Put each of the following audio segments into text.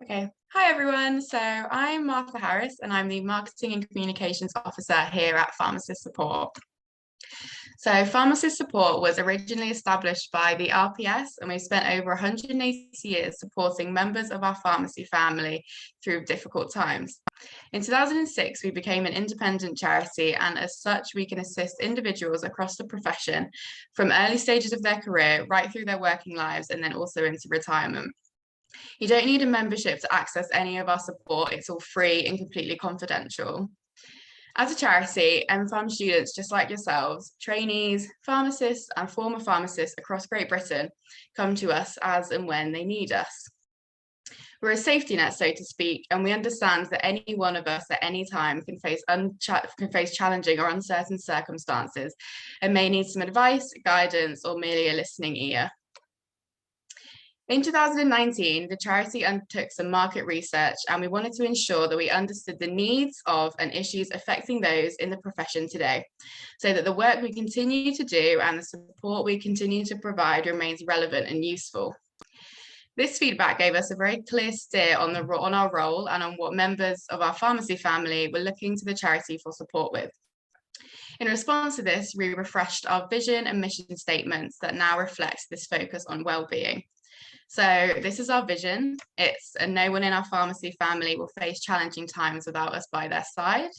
Okay. Hi, everyone. So I'm Martha Harris, and I'm the Marketing and Communications Officer here at Pharmacist Support. So Pharmacist Support was originally established by the RPS, and we spent over 180 years supporting members of our pharmacy family through difficult times. In 2006, we became an independent charity, and as such, we can assist individuals across the profession from early stages of their career right through their working lives and then also into retirement. You don't need a membership to access any of our support. It's all free and completely confidential. As a charity, MPharm students, just like yourselves, trainees, pharmacists, and former pharmacists across Great Britain come to us as and when they need us. We're a safety net, so to speak, and we understand that any one of us at any time can face challenging or uncertain circumstances and may need some advice, guidance, or merely a listening ear. In 2019, the charity undertook some market research, and we wanted to ensure that we understood the needs of and issues affecting those in the profession today, so that the work we continue to do and the support we continue to provide remains relevant and useful. This feedback gave us a very clear steer on our role and on what members of our pharmacy family were looking to the charity for support with. In response to this, we refreshed our vision and mission statements that now reflect this focus on well-being. So this is our vision. It's no one in our pharmacy family will face challenging times without us by their side.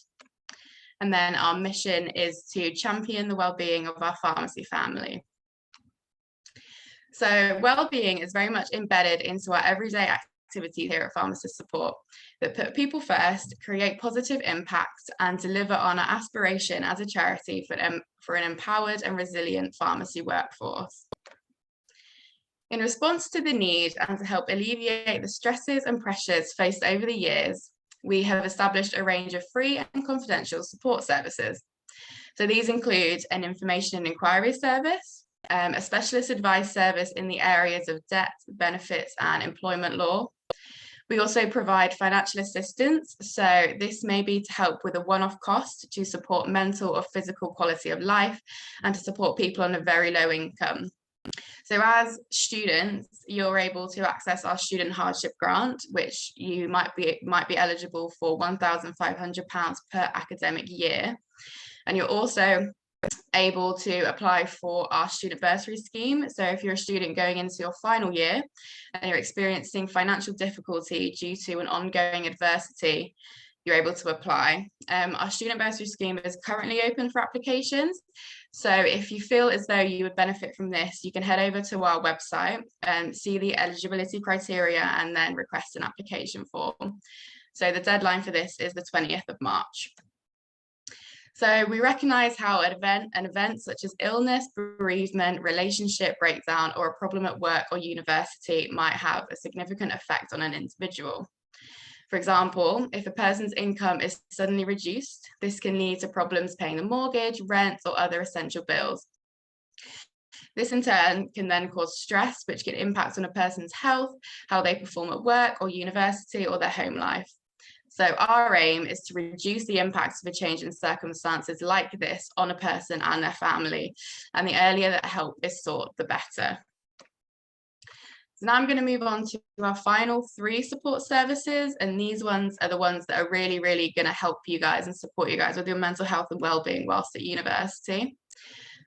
And then our mission is to champion the well-being of our pharmacy family. So well-being is very much embedded into our everyday activities here at Pharmacist Support that put people first, create positive impact, and deliver on our aspiration as a charity for an empowered and resilient pharmacy workforce. In response to the need and to help alleviate the stresses and pressures faced over the years, we have established a range of free and confidential support services. So these include an information and inquiry service, a specialist advice service in the areas of debt, benefits, and employment law. We also provide financial assistance, so this may be to help with a one-off cost to support mental or physical quality of life and to support people on a very low income. So as students, you're able to access our student hardship grant, which you might be eligible for £1,500 per academic year. And you're also able to apply for our student bursary scheme. So if you're a student going into your final year and you're experiencing financial difficulty due to an ongoing adversity, you're able to apply. Our student bursary scheme is currently open for applications. So if you feel as though you would benefit from this, you can head over to our website and see the eligibility criteria and then request an application form. So the deadline for this is the 20th of March. So we recognise how an event such as illness, bereavement, relationship breakdown, or a problem at work or university might have a significant effect on an individual. For example, if a person's income is suddenly reduced, this can lead to problems paying the mortgage, rent, or other essential bills. This in turn can then cause stress, which can impact on a person's health, how they perform at work or university, or their home life. So our aim is to reduce the impacts of a change in circumstances like this on a person and their family. And the earlier that help is sought, the better. So now I'm going to move on to our final 3 support services, and these ones are the ones that are really going to help you guys and support you guys with your mental health and well-being whilst at university.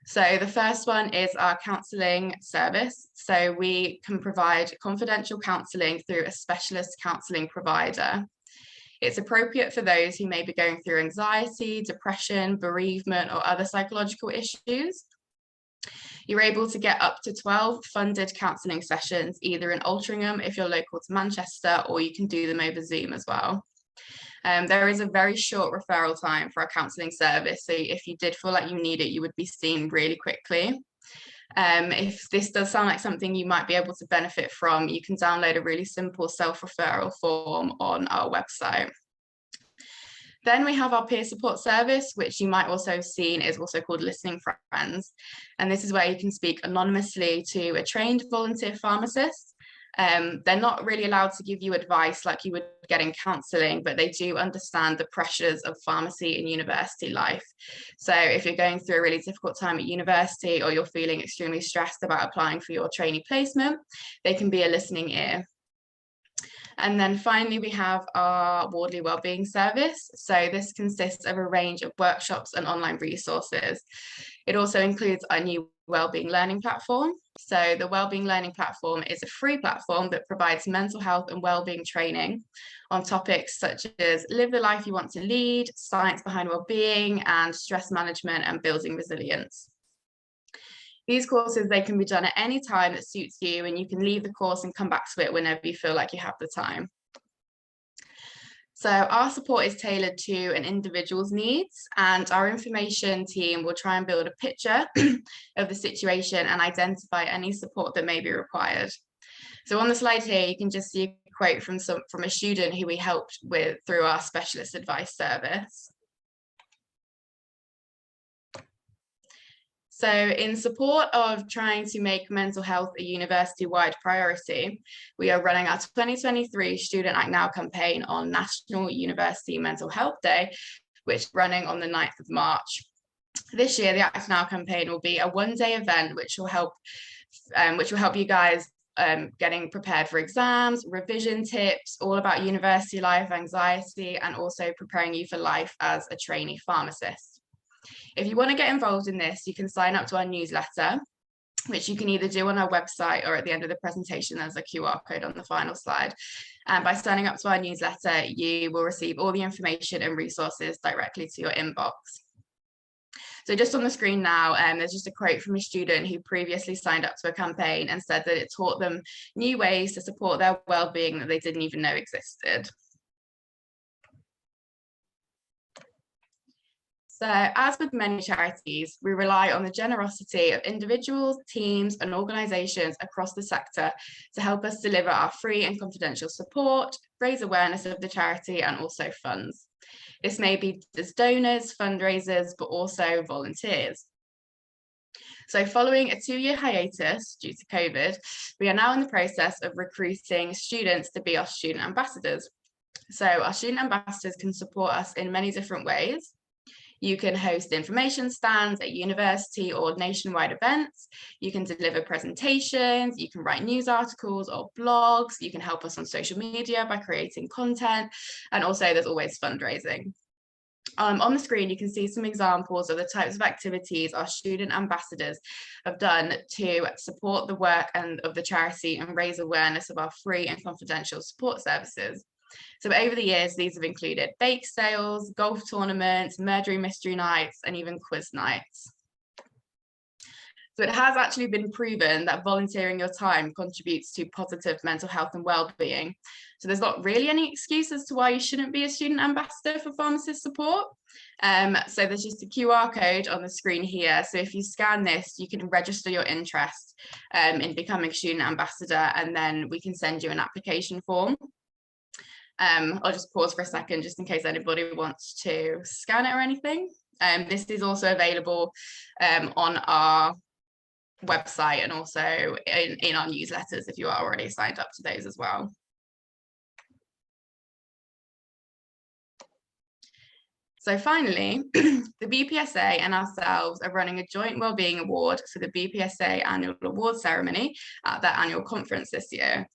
So the first one is our counselling service. So we can provide confidential counselling through a specialist counselling provider. It's appropriate for those who may be going through anxiety, depression, bereavement, or other psychological issues. You're able to get up to 12 funded counselling sessions, either in Altrincham if you're local to Manchester, or you can do them over Zoom as well. There is a very short referral time for our counselling service, so if you did feel like you need it, you would be seen really quickly. If this does sound like something you might be able to benefit from, you can download a really simple self-referral form on our website. Then we have our peer support service, which you might also have seen is also called Listening Friends. And this is where you can speak anonymously to a trained volunteer pharmacist. They're not really allowed to give you advice like you would get in counselling, but they do understand the pressures of pharmacy and university life. So if you're going through a really difficult time at university, or you're feeling extremely stressed about applying for your trainee placement, they can be a listening ear. And then finally, we have our Wardley Wellbeing service. So this consists of a range of workshops and online resources. It also includes our new Wellbeing Learning platform. So the Wellbeing Learning platform is a free platform that provides mental health and wellbeing training on topics such as live the life you want to lead, science behind wellbeing, and stress management and building resilience. These courses, they can be done at any time that suits you, and you can leave the course and come back to it whenever you feel like you have the time. So our support is tailored to an individual's needs, and our information team will try and build a picture of the situation and identify any support that may be required. So on the slide here, you can just see a quote from a student who we helped with through our specialist advice service. So in support of trying to make mental health a university-wide priority, we are running our 2023 Student Act Now campaign on National University Mental Health Day, which is running on the 9th of March. This year, the Act Now campaign will be a one-day event which will help you guys getting prepared for exams, revision tips, all about university life, anxiety, and also preparing you for life as a trainee pharmacist. If you want to get involved in this, you can sign up to our newsletter, which you can either do on our website or at the end of the presentation, there's a QR code on the final slide. And by signing up to our newsletter, you will receive all the information and resources directly to your inbox. So just on the screen now, there's just a quote from a student who previously signed up to a campaign and said that it taught them new ways to support their well-being that they didn't even know existed. So as with many charities, we rely on the generosity of individuals, teams, and organisations across the sector to help us deliver our free and confidential support, raise awareness of the charity, and also funds. This may be as donors, fundraisers, but also volunteers. So following a 2-year hiatus due to COVID, we are now in the process of recruiting students to be our student ambassadors. So our student ambassadors can support us in many different ways. You can host information stands at university or nationwide events. You can deliver presentations. You can write news articles or blogs. You can help us on social media by creating content. And also there's always fundraising. On the screen, you can see some examples of the types of activities our student ambassadors have done to support the work of the charity and raise awareness of our free and confidential support services. So over the years, these have included bake sales, golf tournaments, murder mystery nights, and even quiz nights. So it has actually been proven that volunteering your time contributes to positive mental health and well-being. So there's not really any excuse as to why you shouldn't be a student ambassador for pharmacist support. So there's just a QR code on the screen here. So if you scan this, you can register your interest in becoming a student ambassador, and then we can send you an application form. I'll just pause for a second just in case anybody wants to scan it or anything. This is also available on our website and also in our newsletters if you are already signed up to those as well. So finally, the BPSA and ourselves are running a joint wellbeing award for the BPSA annual award ceremony at their annual conference this year.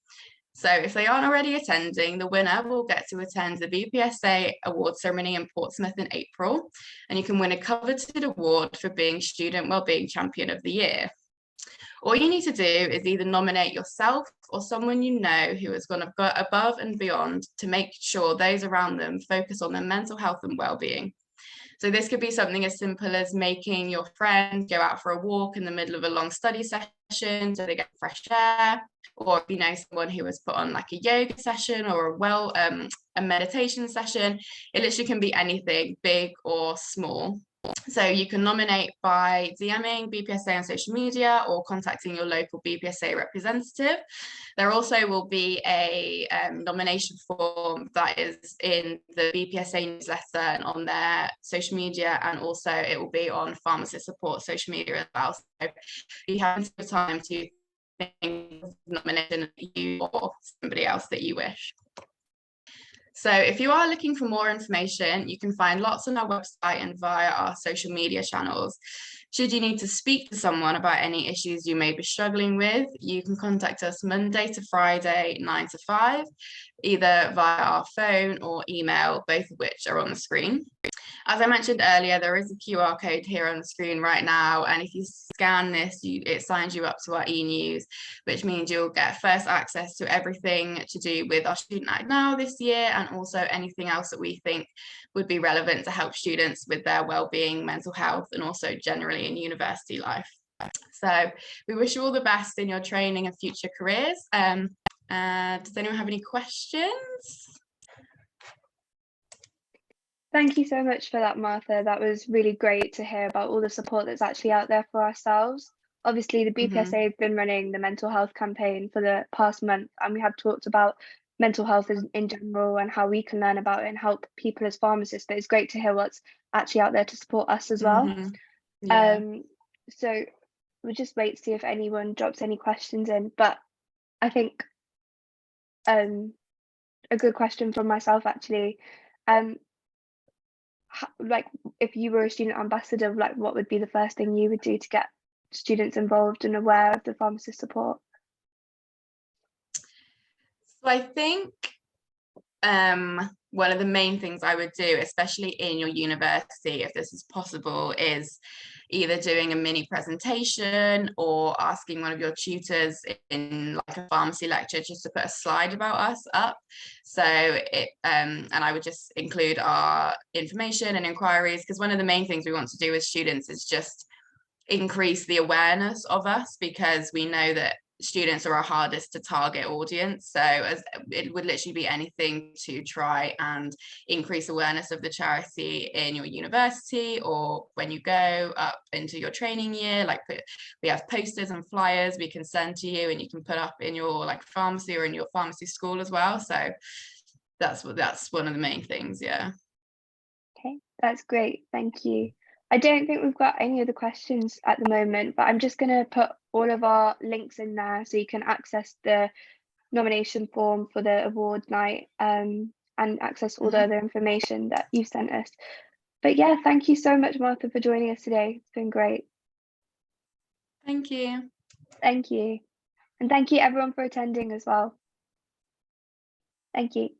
So if they aren't already attending, the winner will get to attend the BPSA award ceremony in Portsmouth in April, and you can win a coveted award for being Student Wellbeing Champion of the Year. All you need to do is either nominate yourself or someone you know who has gone above and beyond to make sure those around them focus on their mental health and well-being. So this could be something as simple as making your friend go out for a walk in the middle of a long study session so they get fresh air, or if you know someone who has put on like a yoga session or a meditation session. It literally can be anything, big or small. So you can nominate by DMing BPSA on social media or contacting your local BPSA representative. There also will be a nomination form that is in the BPSA newsletter and on their social media, and also it will be on pharmacist support social media as well. So you have time to think of nomination you or somebody else that you wish. So if you are looking for more information, you can find lots on our website and via our social media channels. Should you need to speak to someone about any issues you may be struggling with, you can contact us Monday to Friday, 9 to 5, either via our phone or email, both of which are on the screen. As I mentioned earlier, there is a QR code here on the screen right now, and if you scan this, it signs you up to our e-news, which means you'll get first access to everything to do with our Student Act Now this year, and also anything else that we think would be relevant to help students with their wellbeing, mental health, and also generally in university life. So we wish you all the best in your training and future careers. Does anyone have any questions? Thank you so much for that, Martha. That was really great to hear about all the support that's actually out there for ourselves. Obviously, the BPSA has been running the mental health campaign for the past month, and we have talked about mental health in general and how we can learn about it and help people as pharmacists. But it's great to hear what's actually out there to support us as well. Yeah. So we'll just wait to see if anyone drops any questions in. But I think a good question from myself actually. Like if you were a student ambassador, like what would be the first thing you would do to get students involved and aware of the pharmacist support? So I think one of the main things I would do, especially in your university, if this is possible, is either doing a mini presentation or asking one of your tutors in like a pharmacy lecture just to put a slide about us up. So and I would just include our information and inquiries, because one of the main things we want to do with students is just increase the awareness of us, because we know that students are our hardest to target audience. So it would literally be anything to try and increase awareness of the charity in your university, or when you go up into your training year, like we have posters and flyers we can send to you and you can put up in your like pharmacy or in your pharmacy school as well. So that's one of the main things. Yeah. Okay, that's great. Thank you. I don't think we've got any other questions at the moment, but I'm just going to put all of our links in there so you can access the nomination form for the award night and access all the other information that you've sent us. But yeah, thank you so much, Martha, for joining us today. It's been great. Thank you. Thank you. And thank you everyone for attending as well. Thank you.